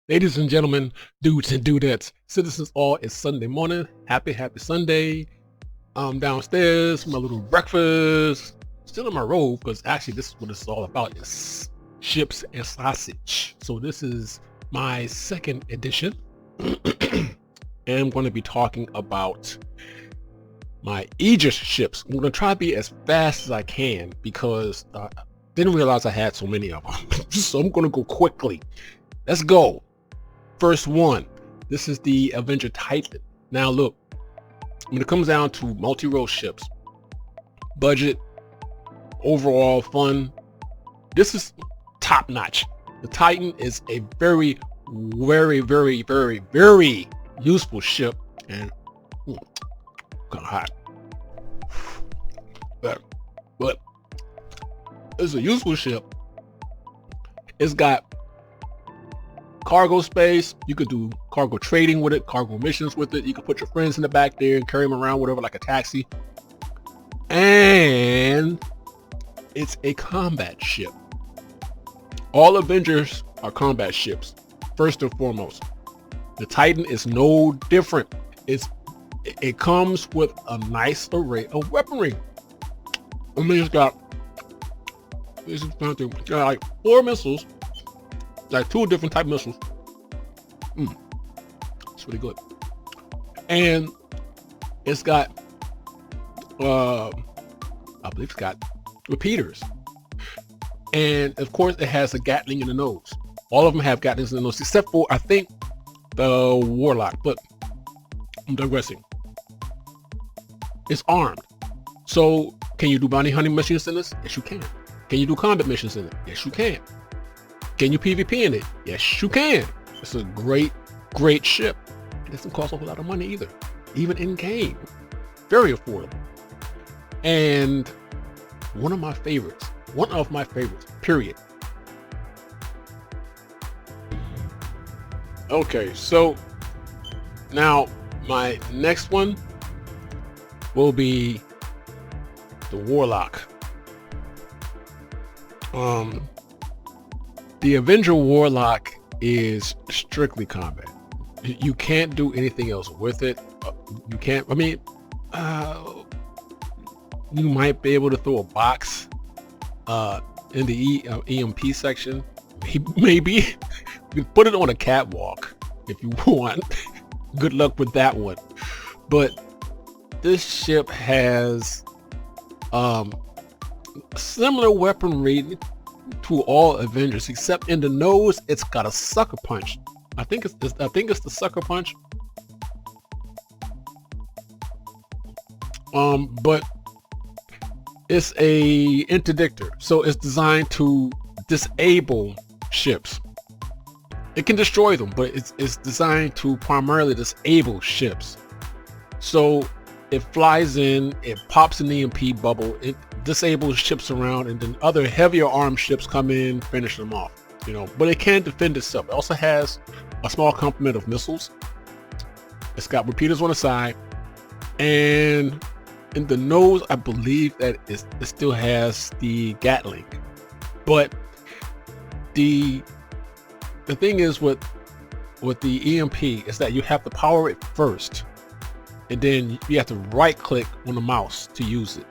Ladies and gentlemen, dudes and dudettes, citizens all, it's Sunday morning. Happy Sunday. I'm downstairs, my little breakfast. Still in my robe, because actually this is what it's all about, is chips and sausage. So this is my second edition. And I'm going to be talking about my Aegis ships. I'm going to try to be as fast as I can, because I didn't realize I had so many of them. So I'm going to go quickly. Let's go. First one, this is the Avenger Titan. Now look, when it comes down to multi-role ships, budget, overall fun, this is top notch. The Titan is a very useful ship, and kind of hot, but it's a useful ship. It's got cargo space. You could do cargo trading with it, cargo missions with it. You could put your friends in the back there and carry them around, whatever, like a taxi. And it's a combat ship. All Avengers are combat ships, first and foremost. The Titan is no different. It comes with a nice array of weaponry. I mean, it's got like 4 missiles, like 2 different type missiles. It's really good. And it's got I believe it's got repeaters, and of course it has a Gatling in the nose. All of them have Gatlings in the nose, except for I think the Warlock, but I'm digressing. It's armed. So can you do bounty hunting missions in this? Yes, you can. Can you do combat missions in it? Yes, you can. Can you PvP in it? Yes, you can. It's a great ship. It doesn't cost a whole lot of money either, even in game. Very affordable. And one of my favorites, period. Okay, so now my next one will be the Warlock. The Avenger Warlock is strictly combat. You can't do anything else with it. You can't, I mean, you might be able to throw a box in the EMP section. Maybe you can put it on a catwalk if you want. Good luck with that one. But this ship has similar weaponry to all Avengers, except in the nose it's got a sucker punch. I think it's the sucker punch. But it's a interdictor, so it's designed to disable ships. It can destroy them, but it's designed to primarily disable ships. So it flies in, it pops an EMP bubble, it disables ships around, and then other heavier armed ships come in, finish them off. You know, but it can defend itself. It also has a small complement of missiles. It's got repeaters on the side, and in the nose, I believe that it still has the Gatling. But the thing is with the EMP is that you have to power it first, and then you have to right click on the mouse to use it.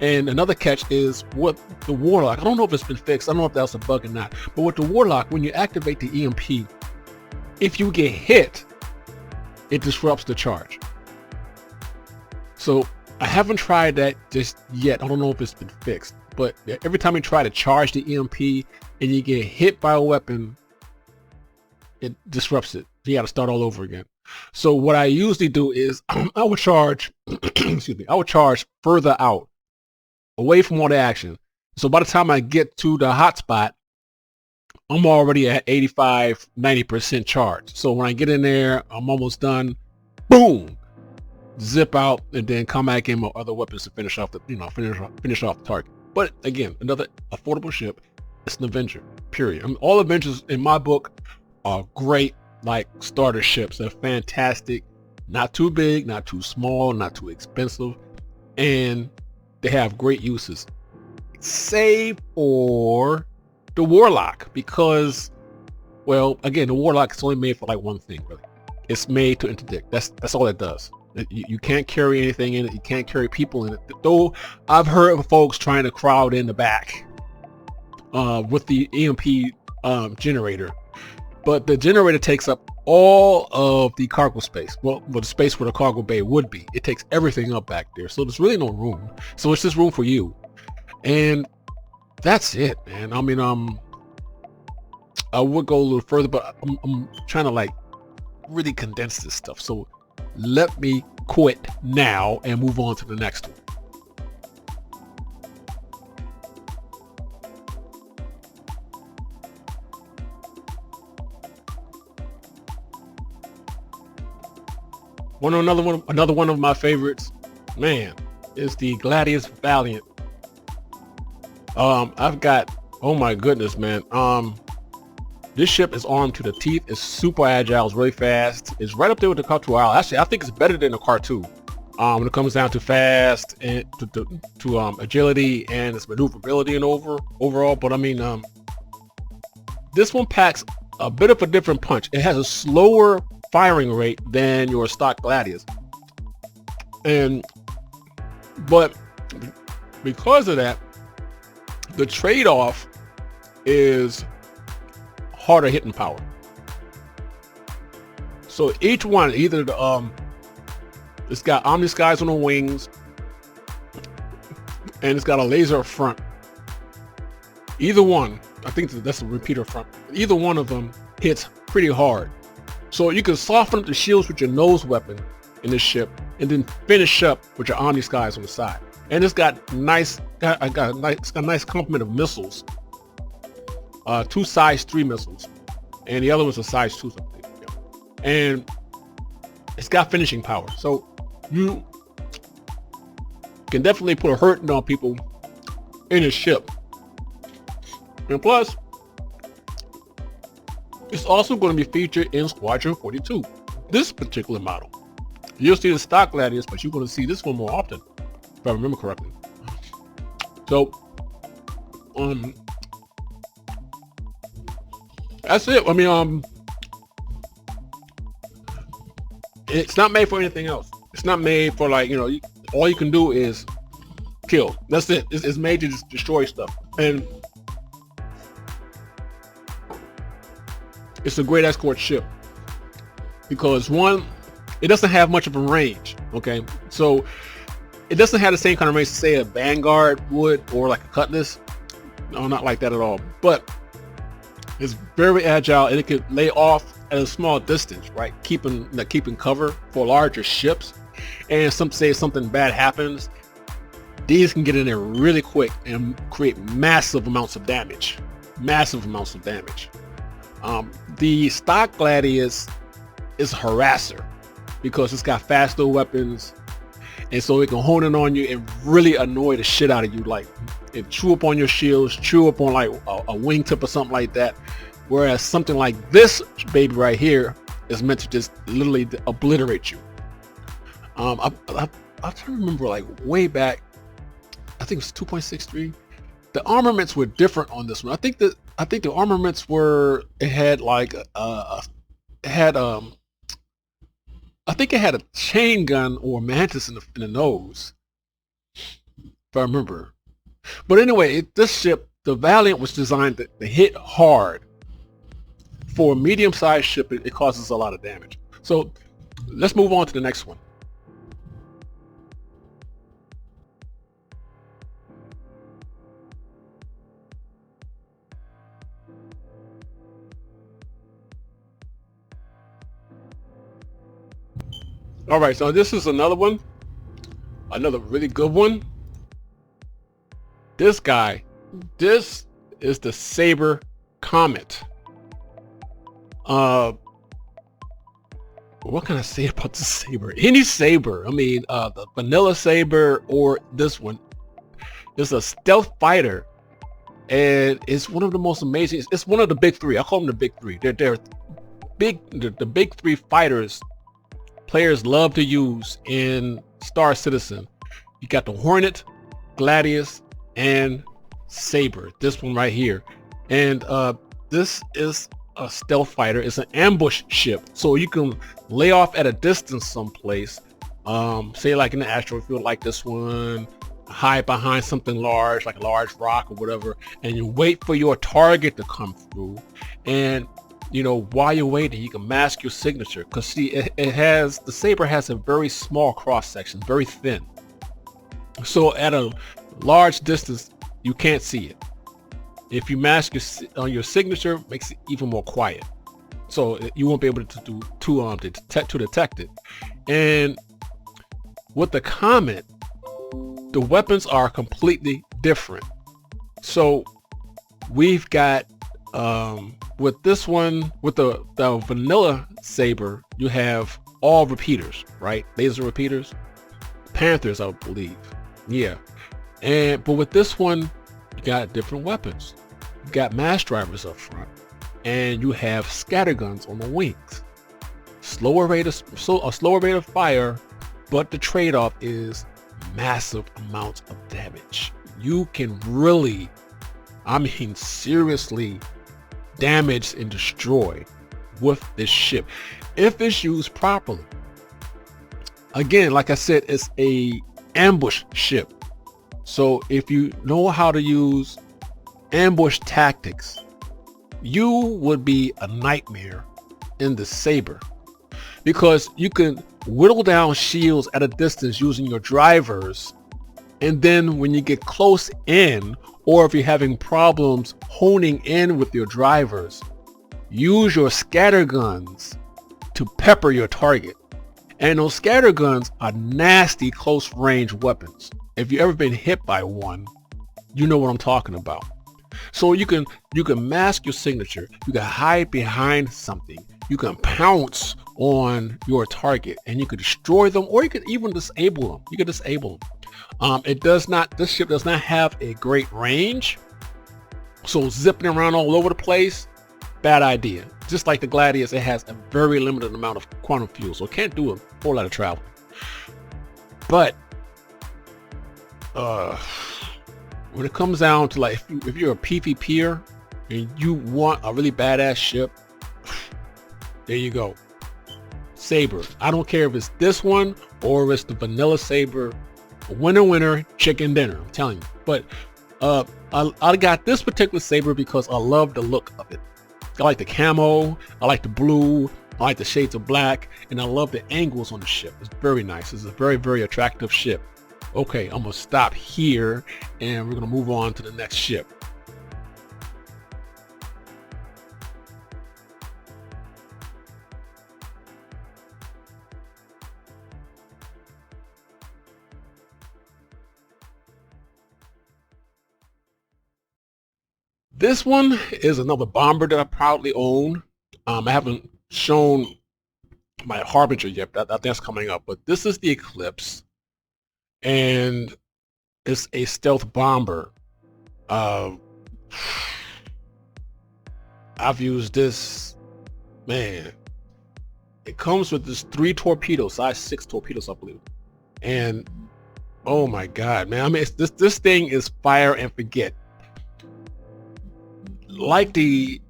And another catch is with the Warlock, I don't know if it's been fixed, I don't know if that's a bug or not, but with the Warlock, when you activate the EMP, if you get hit, it disrupts the charge. So I haven't tried that just yet. I don't know if it's been fixed, but every time you try to charge the EMP and you get hit by a weapon, it disrupts it. You got to start all over again. So what I usually do is I would charge, excuse me, I would charge further out, away from all the action. So by the time I get to the hotspot, I'm already at 85, 90% charge. So when I get in there, I'm almost done. Boom, zip out, and then come back in with other weapons to finish off the, finish off the target. But again, another affordable ship. It's an Avenger, period. I mean, all Avengers in my book are great, like starter ships. They're fantastic. Not too big, not too small, not too expensive, and they have great uses, save for the Warlock, because Well, again, the Warlock is only made for like one thing, really. It's made to interdict. That's all it does. You can't carry anything in it. You can't carry people in it. Though I've heard of folks trying to crowd in the back with the EMP generator, but the generator takes up all of the cargo space. Well, the space where the cargo bay would be. It takes everything up back there, so there's really no room. So it's just room for you, and that's it, man. I mean, I would go a little further, but I'm trying to like really condense this stuff. So let me quit now and move on to the next one. Another one of my favorites, man, is the Gladius Valiant. I've got, oh my goodness, man. This ship is armed to the teeth. It's super agile. It's really fast. It's right up there with the Car 2. Actually, I think it's better than the Car 2 when it comes down to fast and to agility and its maneuverability and overall. But I mean, this one packs a bit of a different punch. It has a slower firing rate than your stock Gladius, but because of that, the trade-off is harder hitting power. So each one, either the it's got Omni Skies on the wings, and it's got a laser up front. Either one, I think that's a repeater front. Either one of them hits pretty hard. So you can soften up the shields with your nose weapon in this ship, and then finish up with your Omni Skies on the side. And it's got a nice complement of missiles. 2 size 3 missiles, and the other one's a size 2 something. Yeah. And it's got finishing power, so you can definitely put a hurting on people in a ship. And plus, it's also going to be featured in Squadron 42. This particular model, you'll see the stock Gladius, but you're going to see this one more often, if I remember correctly. So, that's it. I mean, it's not made for anything else. It's not made for, like, you know, all you can do is kill. That's it. It's made to just destroy stuff. And it's a great escort ship because, one, it doesn't have much of a range. Okay, so it doesn't have the same kind of range to say a Vanguard would or like a Cutlass. No, not like that at all. But it's very agile, and it could lay off at a small distance, right? Keeping cover for larger ships. And say something bad happens, these can get in there really quick and create massive amounts of damage. The stock Gladius is a harasser because it's got faster weapons, and so it can hone in on you and really annoy the shit out of you. Like, it chew up on your shields, chew up on like a wingtip or something like that. Whereas something like this baby right here is meant to just literally obliterate you. I'm trying to remember, like, way back, I think it was 2.63. The armaments were different on this one. I think the armaments were, it had like I think it had a chain gun or a mantis in the nose, if I remember. But anyway, this ship, the Valiant, was designed to hit hard. For a medium-sized ship, it causes a lot of damage. So let's move on to the next one. All right, so this is another one, another really good one. This guy, this is the Saber Comet. What can I say about the Saber? Any Saber. I mean, the vanilla Saber or this one. It's a stealth fighter, and it's one of the most amazing. It's one of the big three. I call them the big three. They're big. The big three fighters players love to use in Star Citizen. You got the Hornet, Gladius, and Saber. This one right here, and this is a stealth fighter. It's an ambush ship, so you can lay off at a distance someplace, say like in the asteroid field like this one, hide behind something large like a large rock or whatever, and you wait for your target to come through. And you know, while you're waiting, you can mask your signature, because see, the Saber has a very small cross section, very thin, so at a large distance you can't see it. If you mask your signature, makes it even more quiet, so you won't be able to detect it. And with the Comet, the weapons are completely different. So we've got with this one, with the vanilla Saber, you have all repeaters, right? Laser repeaters, Panthers, I believe. Yeah. But with this one, you got different weapons. You got mass drivers up front, and you have scatterguns on the wings. A slower rate of fire, but the trade-off is massive amounts of damage. You can really, I mean seriously, damage and destroy with this ship if it's used properly. Again, like I said, it's a ambush ship. So if you know how to use ambush tactics, you would be a nightmare in the Saber, because you can whittle down shields at a distance using your drivers, and then when you get close in, or if you're having problems honing in with your drivers, use your scatterguns to pepper your target. And those scatterguns are nasty close range weapons. If you've ever been hit by one, you know what I'm talking about. So you can mask your signature, you can hide behind something, you can pounce on your target, and you can destroy them, or you can even disable them. You can disable them. This ship does not have a great range, so zipping around all over the place, bad idea. Just like the Gladius, it has a very limited amount of quantum fuel, so it can't do a whole lot of travel. But when it comes down to, like, if you're a PvPer and you want a really badass ship, there you go. Saber. I don't care if it's this one or if it's the vanilla Saber. Winner, chicken dinner, I'm telling you. But I got this particular Saber because I love the look of it. I like the camo, I like the blue, I like the shades of black, and I love the angles on the ship. It's very nice. It's a very, very attractive ship. Okay, I'm gonna stop here and we're gonna move on to the next ship. This one is another bomber that I proudly own. I haven't shown my Harbinger yet. That's coming up, but this is the Eclipse, and it's a stealth bomber. I've used this, man. It comes with this 3 torpedoes, size 6 torpedoes, I believe, and oh my god, man! I mean, this thing is fire and forget. Like the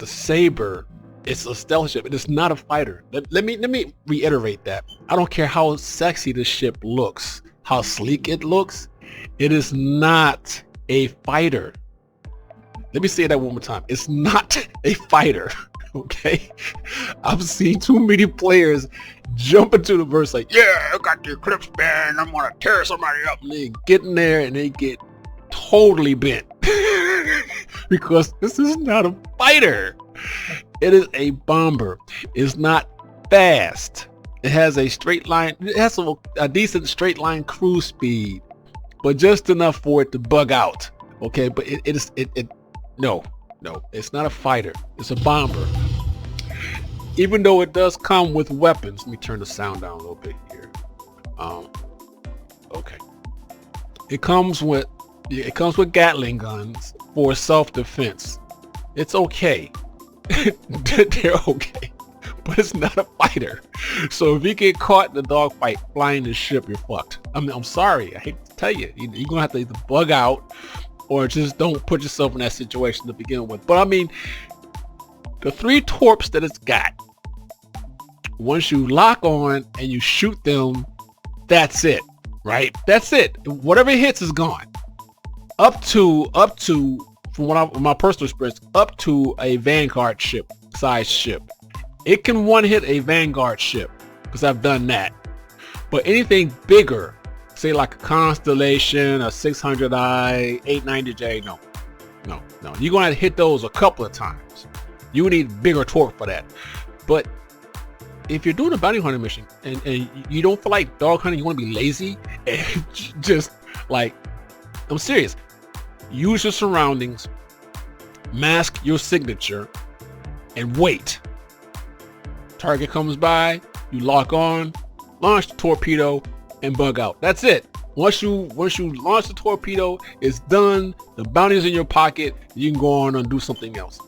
Saber, it's a stealth ship. It is not a fighter. Let me reiterate that. I don't care how sexy this ship looks, how sleek it looks. It is not a fighter. Let me say that one more time. It's not a fighter. Okay? I've seen too many players jump into the verse like, yeah, I got the Eclipse band, I'm gonna tear somebody up, and they get in there and they get totally bent. Because this is not a fighter. It is a bomber. It's not fast. It has a straight line. It has a decent straight line cruise speed, but just enough for it to bug out. Okay, but no, it's not a fighter. It's a bomber. Even though it does come with weapons. Let me turn the sound down a little bit here. Okay. It comes with Gatling guns for self-defense. It's okay. They're okay, but it's not a fighter. So if you get caught in the dogfight flying the ship, you're fucked. I'm sorry. I hate to tell you. You're gonna have to either bug out or just don't put yourself in that situation to begin with. But I mean, The 3 torps that it's got, once you lock on and you shoot them, that's it, right? That's it. Whatever hits is gone. Up to from my personal experience, up to a Vanguard ship size ship. It can one hit a Vanguard ship because I've done that. But anything bigger, say like a Constellation, a 600i, 890J, no. You're gonna have to hit those a couple of times. You need bigger torque for that. But if you're doing a bounty hunter mission and you don't feel like dog hunting, you want to be lazy and just like, I'm serious. Use your surroundings, mask your signature, and wait. Target comes by, you lock on, launch the torpedo, and bug out. That's it. Once you launch the torpedo, it's done. The bounty is in your pocket. You can go on and do something else.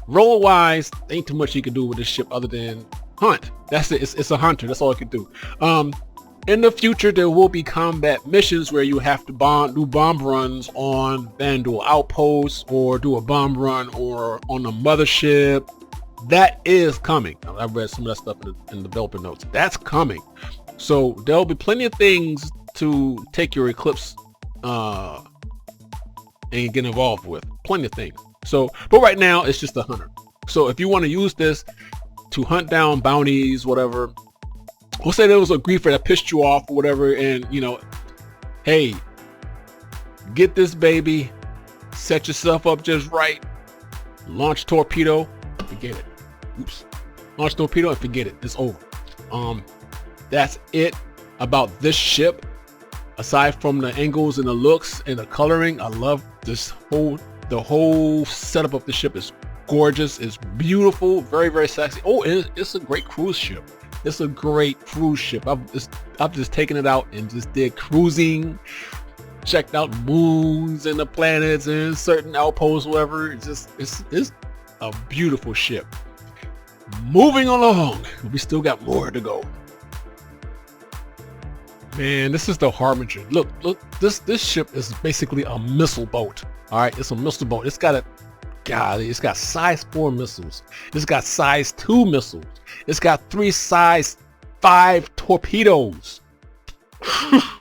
Roll wise, ain't too much you can do with this ship other than hunt. That's it. It's a hunter. That's all it can do. In the future, there will be combat missions where you have to do bomb runs on Vandal outposts or do a bomb run or on a mothership. That is coming. I've read some of that stuff in the developer notes. That's coming. So there'll be plenty of things to take your Eclipse and get involved with. Plenty of things. So, but right now it's just a hunter. So if you want to use this to hunt down bounties, whatever, we'll say there was a griefer that pissed you off or whatever, and you know, hey, get this baby, set yourself up just right, launch torpedo, forget it. Oops. Launch torpedo and forget it. It's over. That's it about this ship. Aside from the angles and the looks and the coloring, I love the whole setup of the ship is gorgeous. It's beautiful, very, very sexy. Oh, it's a great cruise ship. It's a great cruise ship. I've just taken it out and just did cruising, checked out moons and the planets and certain outposts, whatever. It's a beautiful ship. Moving along, we still got more to go. Man, this is the Harbinger. Look, this ship is basically a missile boat. All right, it's a missile boat. It's got size 4 missiles. It's got size 2 missiles. It's got 3 size 5 torpedoes.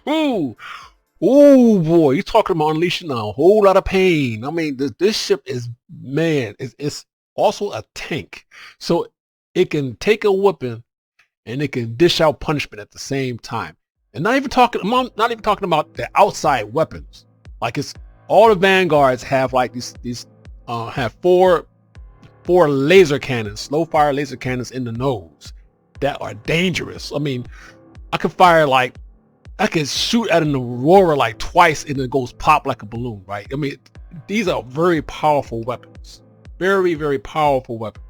Ooh boy, you're talking about unleashing a whole lot of pain. I mean, this ship is, man, it's also a tank. So it can take a whipping and it can dish out punishment at the same time. And I'm not even talking about the outside weapons. Like, it's all the Vanguards have like these have four laser cannons, slow fire laser cannons in the nose that are dangerous. I mean, I can shoot at an Aurora like twice and it goes pop like a balloon, right? I mean, these are very powerful weapons. Very, very powerful weapons.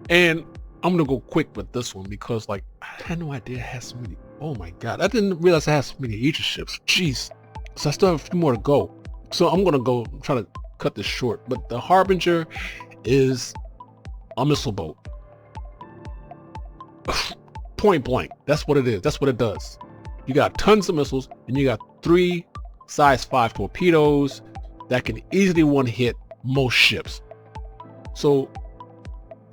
And I'm gonna go quick with this one because, like, I had no idea it has so many. Oh my god, I didn't realize it has so many Aegis ships. Jeez. So I still have a few more to go. So I'm gonna go try to cut this short. But the Harbinger is a missile boat. Point blank. That's what it is. That's what it does. You got tons of missiles and you got 3 size 5 torpedoes that can easily one hit most ships. So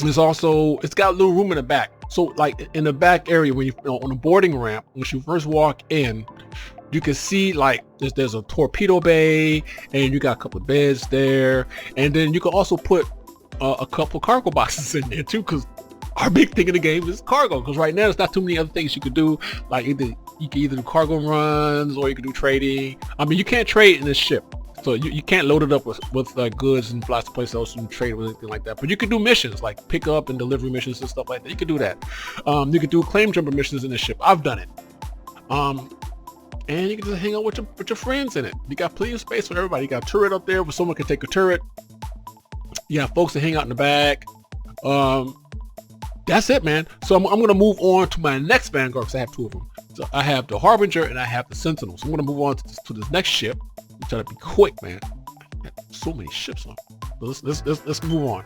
it's got a little room in the back. So like in the back area, when on the boarding ramp, when you first walk in, you can see like there's a torpedo bay and you got a couple of beds there. And then you can also put a couple cargo boxes in there too, because our big thing in the game is cargo. Because right now there's not too many other things you could do. Like you can either do cargo runs or you can do trading. I mean, you can't trade in this ship. So you can't load it up with goods and fly to place else and trade with anything like that. But you can do missions like pick up and delivery missions and stuff like that. You can do that. You can do claim jumper missions in the ship. I've done it. And you can just hang out with your friends in it. You got plenty of space for everybody. You got a turret up there where someone can take a turret. You got folks that hang out in the back. That's it, man. So I'm going to move on to my next Vanguard because I have 2 of them. So I have the Harbinger and I have the Sentinel. So I'm going to move on to this next ship. I'm trying to be quick, man. So many ships on. Let's move on.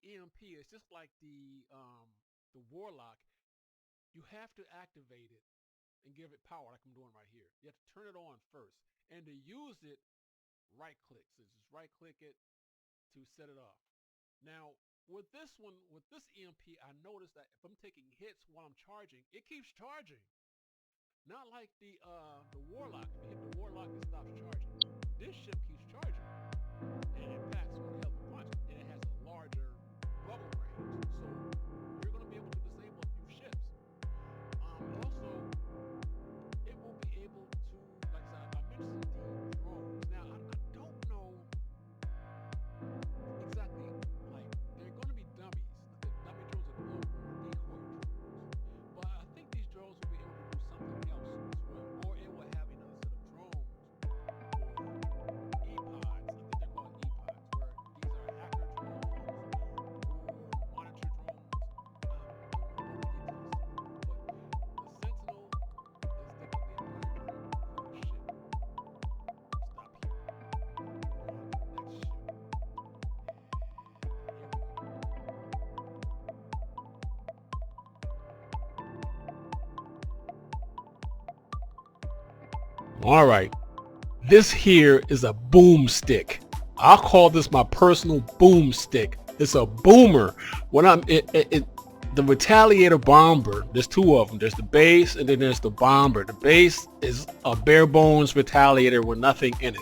EMP is just like the Warlock. You have to activate it and give it power like I'm doing right here. You have to turn it on first. And to use it, right click. So just right click it to set it off. Now, with this one, with this EMP, I noticed that if I'm taking hits while I'm charging, it keeps charging. Not like the Warlock. If you hit the Warlock, it stops charging. This ship keeps charging. And it packs one hell of a punch. And it has a larger bubble range. So you're going to be able to disable a few ships. Also, it will be able to, like I mentioned, the drones. Now, I don't know exactly, like, they're going to be dummies. The dummy drones are global decoy drones. But I think these drones will be able to do something else as well. Or it will have another set of drones or E-pods. I think they're called E-pods, where these are hacker drones or monitor drones. I don't know all the details. But the Sentinel is definitely a very, very cool ship. Stop here. On to the next ship. All right, this here is a boomstick. I'll call this my personal boomstick. It's a boomer. When I'm the Retaliator bomber, there's two of them. There's the base and then there's the bomber. The base is a bare bones Retaliator with nothing in it,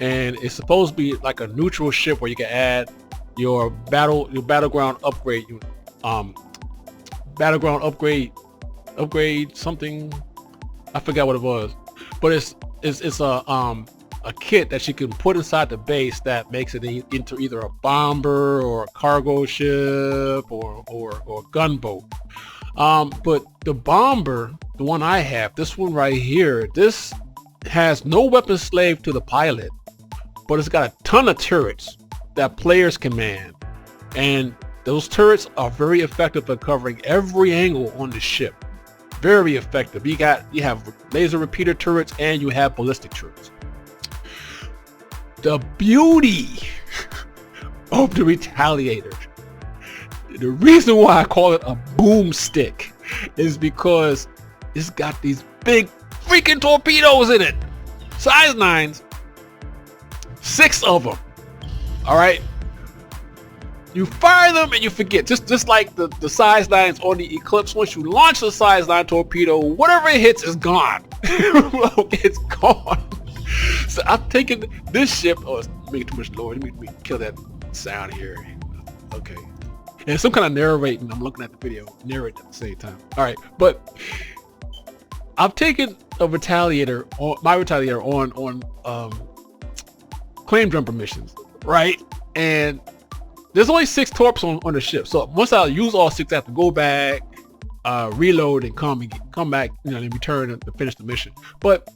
and it's supposed to be like a neutral ship where you can add your battleground upgrade, upgrade something. I forgot what it was, but it's a kit that you can put inside the base that makes it into either a bomber or a cargo ship or a gunboat. But the bomber, the one I have, this one right here, this has no weapon slave to the pilot, but it's got a ton of turrets that players can man, and those turrets are very effective at covering every angle on the ship. Very effective. You have laser repeater turrets and you have ballistic turrets. The beauty of the Retaliator, the reason why I call it a boomstick, is because it's got these big freaking torpedoes in it. Size 9s, 6 of them. All right. You fire them and you forget, just like the size 9s on the Eclipse. Once you launch the size 9 torpedo, whatever it hits is gone. It's gone. So I'm taking this ship. Oh, it's making too much noise. Let me kill that sound here. Okay. And some kind of narrating. I'm looking at the video, narrate at the same time. All right, but I've taken a Retaliator, my Retaliator, on claim jumper missions, right? And there's only 6 torps on the ship. So once I use all 6, I have to go back, reload, and come back, and return to finish the mission. But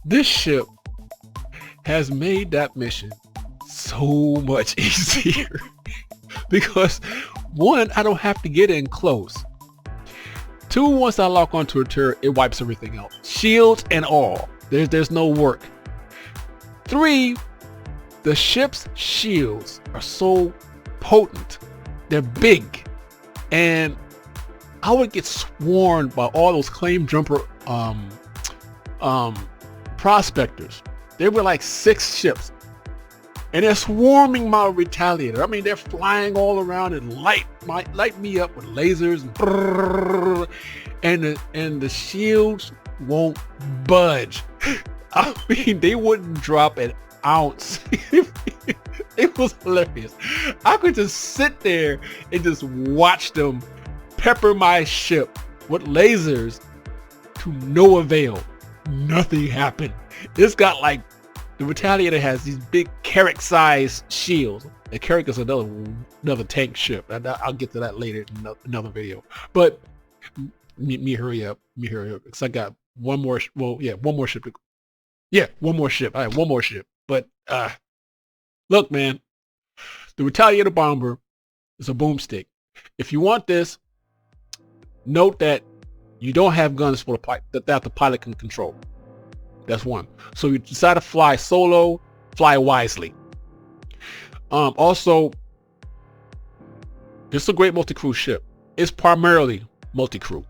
this ship has made that mission so much easier because 1, I don't have to get in close. 2, once I lock onto a turret, it wipes everything out, shields and all. There's no work. 3, the ship's shields are so potent. They're big. And I would get swarmed by all those claim jumper prospectors. There were like 6 ships. And they're swarming my Retaliator. I mean, they're flying all around and light me up with lasers. And the shields won't budge. I mean, they wouldn't drop an ounce. It was hilarious. I could just sit there and just watch them pepper my ship with lasers to no avail. Nothing happened. It's got like, the Retaliator has these big Carrack-sized shields. The Carrack is another tank ship. I'll get to that later in another video. But me hurry up. Because I got one more. One more ship. One more ship. I have one more ship. But look, man, the Retaliator bomber is a boomstick. If you want this, note that you don't have guns for that the pilot can control. That's one. So you decide to fly solo, fly wisely. Also, It's a great multi-crew ship. It's primarily multi-crew.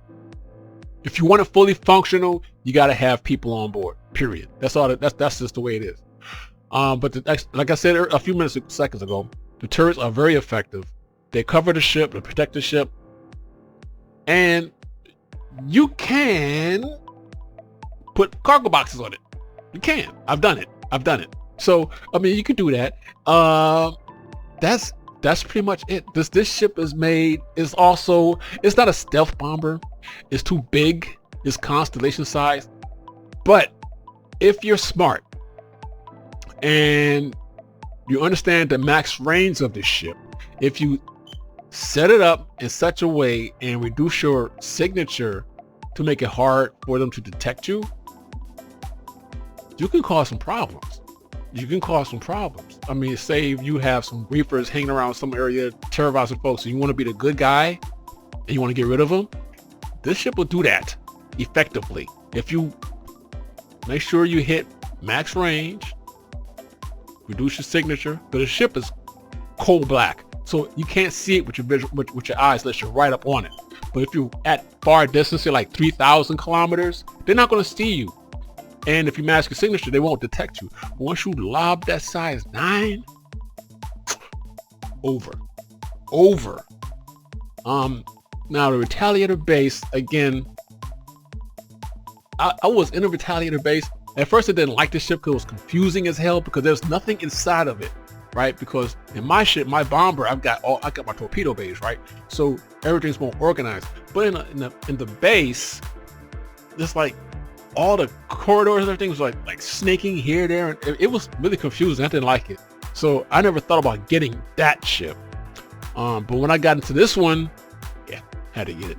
If you want it fully functional, you got to have people on board. Period. That's all. That's just the way it is. But like I said a few seconds ago, the turrets are very effective. They cover the ship, they protect the ship, and you can put cargo boxes on it. You can. I've done it. So I mean, you can do that. That's pretty much it. This ship is made. It's not a stealth bomber. It's too big. It's Constellation size. But if you're smart and you understand the max range of this ship, if you set it up in such a way and reduce your signature to make it hard for them to detect you, you can cause some problems. I mean, say if you have some reefers hanging around some area terrorizing folks and you want to be the good guy and you want to get rid of them, this ship will do that effectively. If you make sure you hit max range, reduce your signature, but the ship is coal black, so you can't see it with your eyes unless you're right up on it. But if you're at far distance, you're like 3,000 kilometers, they're not going to see you. And if you mask your signature, they won't detect you. But once you lob that size 9, over. Now the Retaliator base, again, I was in a Retaliator base. At first I didn't like the ship because it was confusing as hell because there's nothing inside of it, right? Because in my ship, my bomber, I got my torpedo bays, right? So everything's more organized. But in the base, just like all the corridors and everything was like snaking here, there, and it was really confusing. I didn't like it. So I never thought about getting that ship. But when I got into this one, yeah, had to get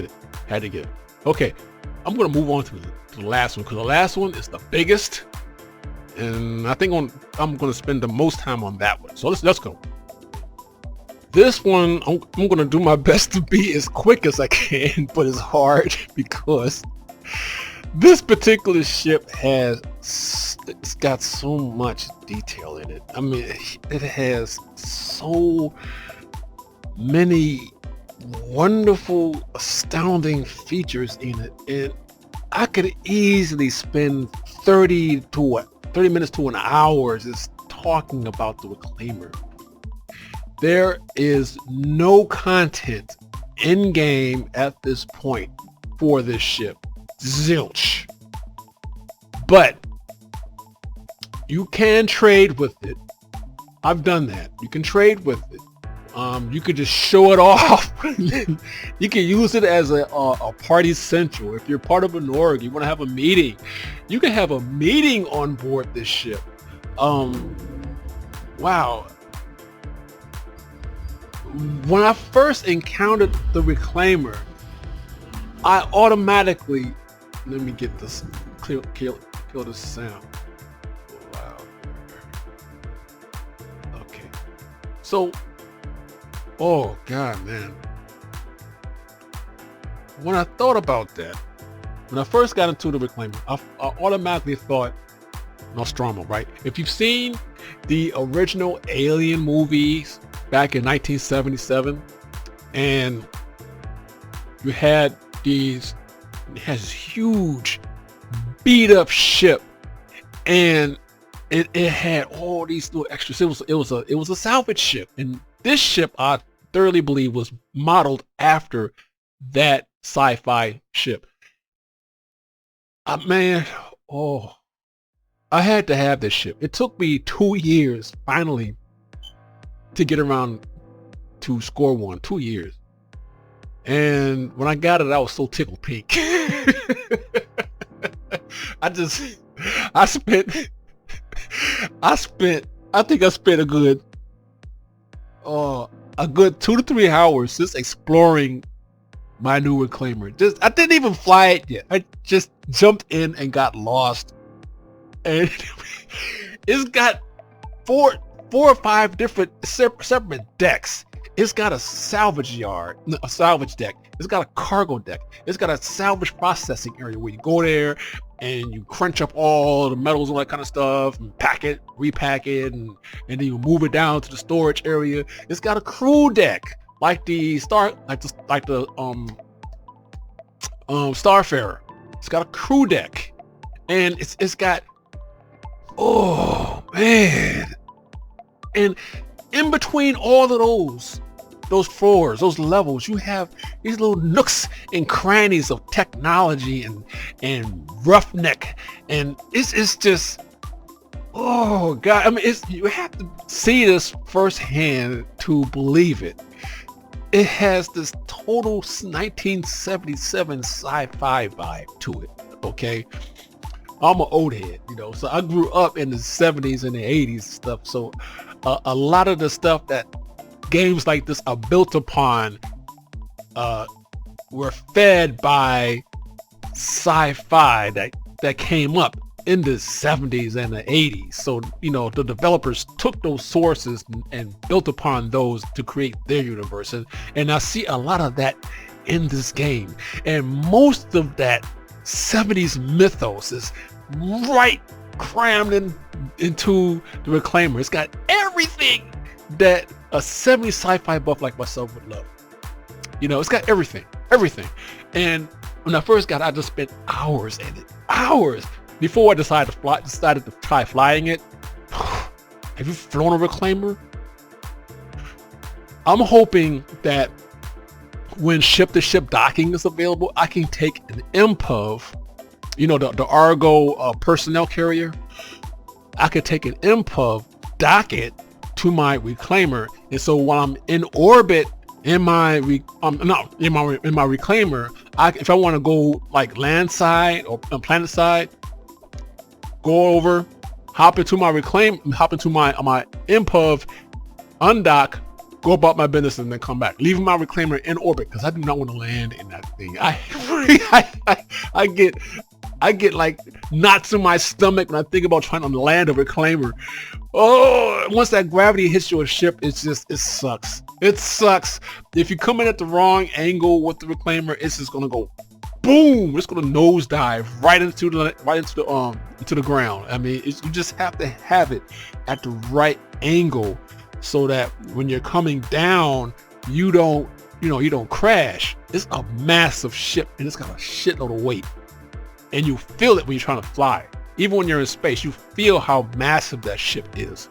it. Okay, I'm gonna move on to the last one because the last one is the biggest, and I think I'm gonna spend the most time on that one. So let's go. This one, I'm gonna do my best to be as quick as I can, but it's hard because this particular ship it's got so much detail in it. I mean, it has so many wonderful, astounding features in it, and I could easily spend 30 minutes to an hour just talking about the Reclaimer. There is no content in game at this point for this ship. Zilch. But you can trade with it. I've done that. You can trade with it. You could just show it off. You can use it as a party central. If you're part of an org, you want to have a meeting, you can have a meeting on board this ship. Wow. When I first encountered the Reclaimer, I automatically, let me get this, kill this sound. Wow. Okay. So, oh God, man. When I thought about that, when I first got into the Reclaimer, I automatically thought Nostromo, right? If you've seen the original Alien movies back in 1977, and you had it has this huge beat up ship, and it had all these little extras. It was a salvage ship, and this ship I thoroughly believe was modeled after that sci-fi ship. Man, I had to have this ship. It took me 2 years finally to get around to score one. 2 years. And when I got it, I was so tickled pink. I think I spent a good 2 to 3 hours just exploring my new Reclaimer. I didn't even fly it yet. I just jumped in and got lost. And it's got four or five different separate decks. It's got a salvage yard, a salvage deck. It's got a cargo deck. It's got a salvage processing area where you go there and you crunch up all the metals and all that kind of stuff and pack it, repack it, and then you move it down to the storage area. It's got a crew deck. like the Starfarer. It's got a crew deck, and it's got, oh man, and in between all of those floors, those levels, you have these little nooks and crannies of technology and roughneck, and it's just, oh god, I mean, you have to see this firsthand to believe it. It has this total 1977 sci-fi vibe to it. Okay, I'm an old head, you know, so I grew up in the 70s and the 80s and stuff, so a lot of the stuff that games like this are built upon were fed by sci-fi that came up in the 70s and the 80s. So, you know, the developers took those sources and built upon those to create their universe, and I see a lot of that in this game, and most of that 70s mythos is right crammed into the Reclaimer. It's got everything that a 70s sci-fi buff like myself would love. You know, it's got everything. And when I first got it, I just spent hours in it, hours, before I decided to try flying it. Have you flown a Reclaimer? I'm hoping that when ship-to-ship docking is available, I can take an MPUV, you know, the Argo personnel carrier. I could take an MPUV, dock it to my Reclaimer, and so while I'm in orbit in my Reclaimer, if I want to go like land side or planet side, go over, hop into my MPUV, undock, go about my business, and then come back, leaving my Reclaimer in orbit, because I do not want to land in that thing. I get like knots in my stomach when I think about trying to land a Reclaimer. Oh, once that gravity hits your ship, it sucks. It sucks. If you come in at the wrong angle with the Reclaimer, it's just gonna go boom. It's gonna nosedive right into the ground. I mean, you just have to have it at the right angle so that when you're coming down, you don't crash. It's a massive ship, and it's got a shitload of weight, and you feel it when you're trying to fly. Even when you're in space, you feel how massive that ship is.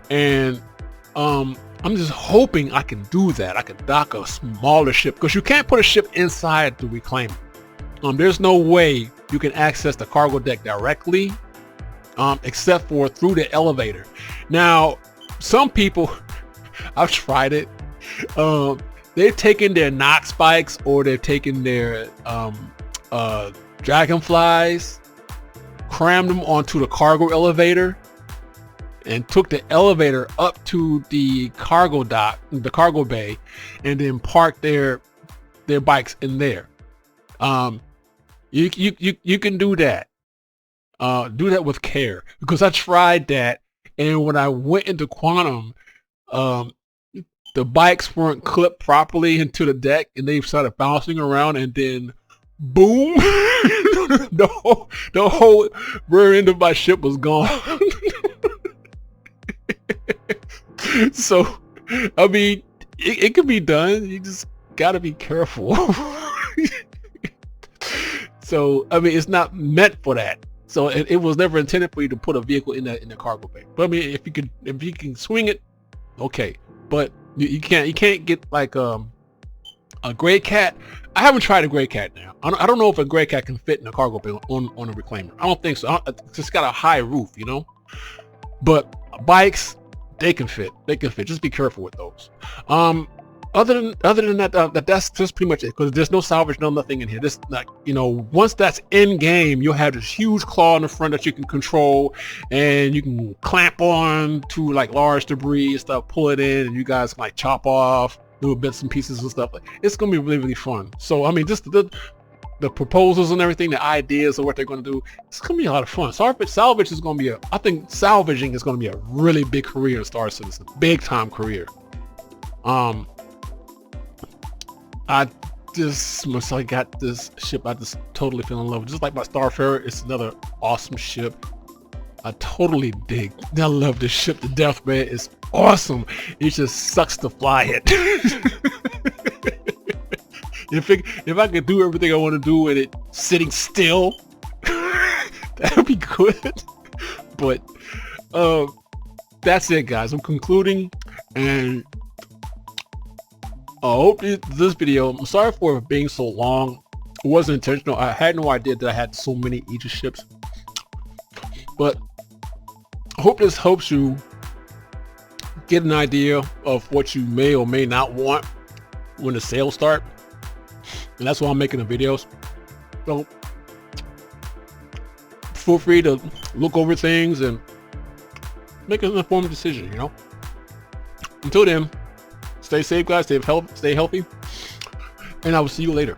And I'm just hoping I can do that. I can dock a smaller ship, because you can't put a ship inside the Reclaimer. There's no way you can access the cargo deck directly, except for through the elevator. Now, some people, I've tried it. They've taken their Nox bikes, or they've taken their Dragonflies, crammed them onto the cargo elevator, and took the elevator up to the cargo dock, the cargo bay, and then parked their bikes in there. You can do that. Do that with care, because I tried that, and when I went into Quantum, the bikes weren't clipped properly into the deck, and they started bouncing around, and then boom, the whole rear end of my ship was gone. So, I mean, it can be done. You just gotta be careful. So, I mean, it's not meant for that. So it was never intended for you to put a vehicle in the cargo bay. But I mean, if you can swing it, okay. But you can't get like a gray cat. I haven't tried a gray cat now. I don't know if a gray cat can fit in a cargo bay on a Reclaimer. I don't think so. It's just got a high roof, you know. But bikes, they can fit. Just be careful with those. Other than that, that's just pretty much it, because there's no salvage, nothing in here. This, like, you know, once that's in game, you'll have this huge claw in the front that you can control, and you can clamp on to like large debris and stuff, pull it in, and you guys can like chop off little bits and pieces and stuff. It's gonna be really, really fun. So I mean, just the proposals and everything, the ideas of what they're going to do, it's going to be a lot of fun. Salvage is going to be I think salvaging is going to be a really big career in Star Citizen, big time career. Once I got this ship, I just totally fell in love. Just like my Starfarer, it's another awesome ship. I totally dig. I love this ship to death, man. It's awesome. It just sucks to fly it. If I could do everything I want to do with it sitting still, that would be good. But that's it, guys. I'm concluding, and I hope this video, I'm sorry for being so long. It wasn't intentional. I had no idea that I had so many Aegis ships. But I hope this helps you get an idea of what you may or may not want when the sales start. And that's why I'm making the videos. So feel free to look over things and make an informed decision, you know? Until then, stay safe, guys. Stay healthy. And I will see you later.